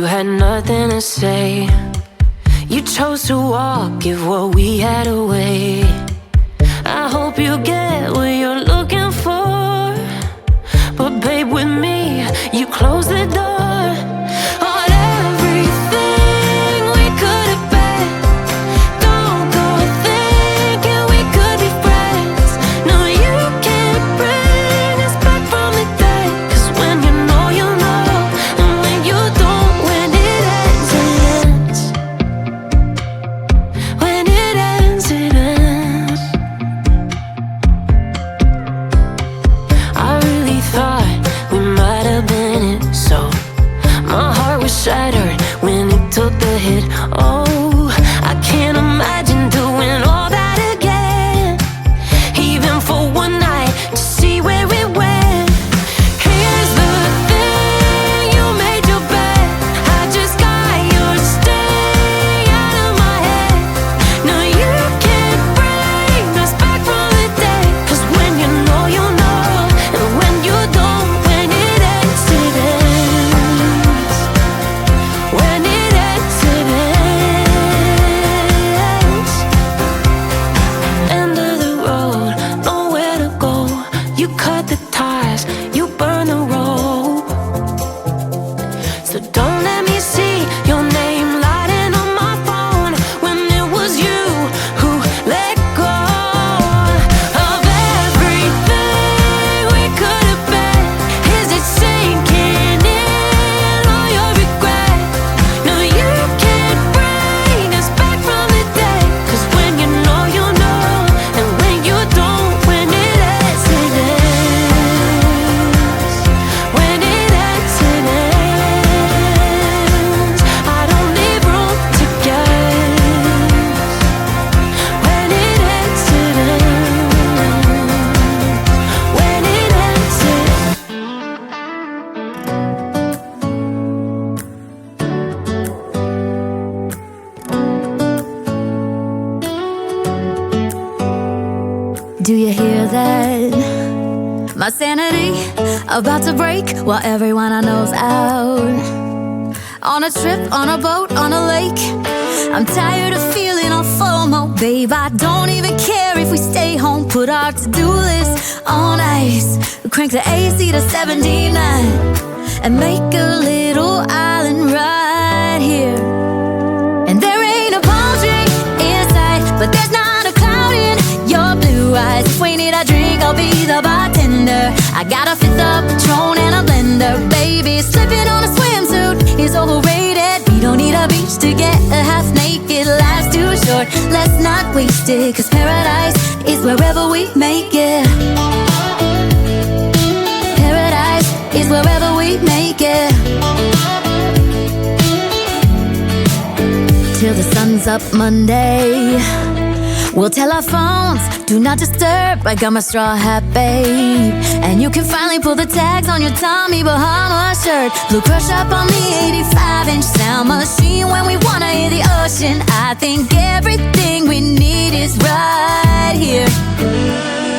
you had nothing to say. You chose to walk, give what we had away. I hope you get what you're looking for, but babe, with me, you close the door on everything we could have been. Don't go thinking we could be friends. No, you can't bring us back from the dead. 'Cause when you know, you know, and when you don't, when it ends, it ends. When it ends, it ends. I really thought we might have been it, so my heart was shattered when it took the hit. Oh, I can't imagine doing all that again, even for one night, to see where it went. Here's the thing, you made your bed, I just got your stay out of my head. No, you can't bring us back from the dead. 'Cause when you know, you know, and when you don't, when it ends, it ends. When it ends, it ends. End of the road, nowhere to go. You cut the ties, you burn the rope. So don't let me see your name lighting on my phone when it was you who let go of everything we could have been. Is it sinking in all your regret? No, you can't bring us back from the dead. 'Cause when you know, you know, and when you don't, when it ends, it ends. When it ends, it ends. I don't leave room to guess. When it ends, it ends. When it ends, it Do you hear that? My sanity about to break while everyone I know's out. On a trip, on a boat, on a lake. I'm tired of feeling all FOMO, babe. I don't even care if we stay home. Put our to-do list on ice. Crank the AC to 79 and make a little island right here. And there ain't a palm tree in sight, but there's not a cloud in your blue eyes. If we need a drink, I'll be the bartender. I got a fifth of Patron and a blender. Baby, slipping on a swimsuit is overrated. We don't need a beach to get a half naked. Life's too short, let's not waste it. 'Cause paradise is wherever we make it. Paradise is wherever we make it. Till the sun's up Monday, we'll tell our phones, do not disturb. I got my straw hat, babe. And you can finally pull the tags on your Tommy Bahama shirt. Blue crush up on the 85-inch sound machine when we wanna hear the ocean. I think everything we need is right here.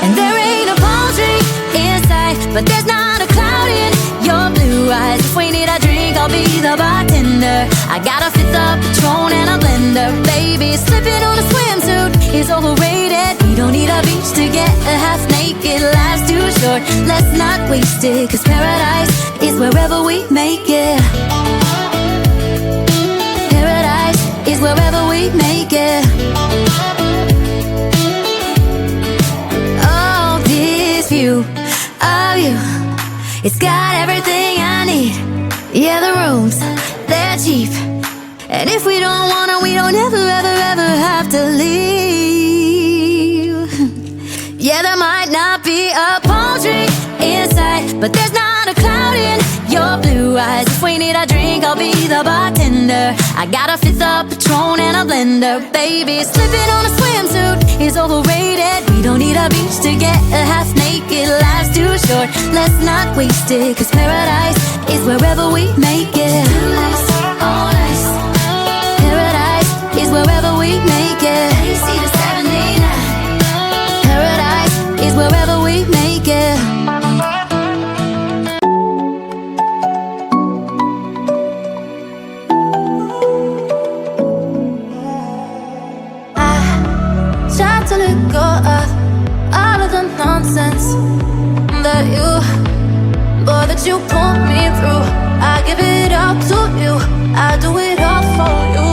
And there ain't a palm tree in sight, but there's not a cloud in your blue eyes. If we need a drink, I'll be the bartender. I got a fifth of Patron and a blender. Baby, slipping on a swimsuit is overrated. We don't need a beach to get a half naked. Life's too short, let's not waste it. 'Cause paradise is wherever we make it. Paradise is wherever we make it. Oh, this view of you, it's got everything I need. Yeah, the rooms, they're cheap. And if we don't want it, we don't ever, ever, ever have to leave. Yeah, there might not be a palm tree in sight, but there's not a cloud in your blue eyes. If we need a drink, I'll be the bartender. I got a fifth of Patron and a blender. Baby, slipping on a swimsuit is overrated. We don't need a beach to get a half naked. Life's too short, let's not waste it. 'Cause paradise is wherever we make it. All nice. Paradise is wherever we make it. AC to 79. Paradise is wherever we make it. to let go of all of the nonsense that you, boy, that you put me through. I give it up to you, I do it all for you.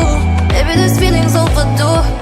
Maybe this feeling's overdue.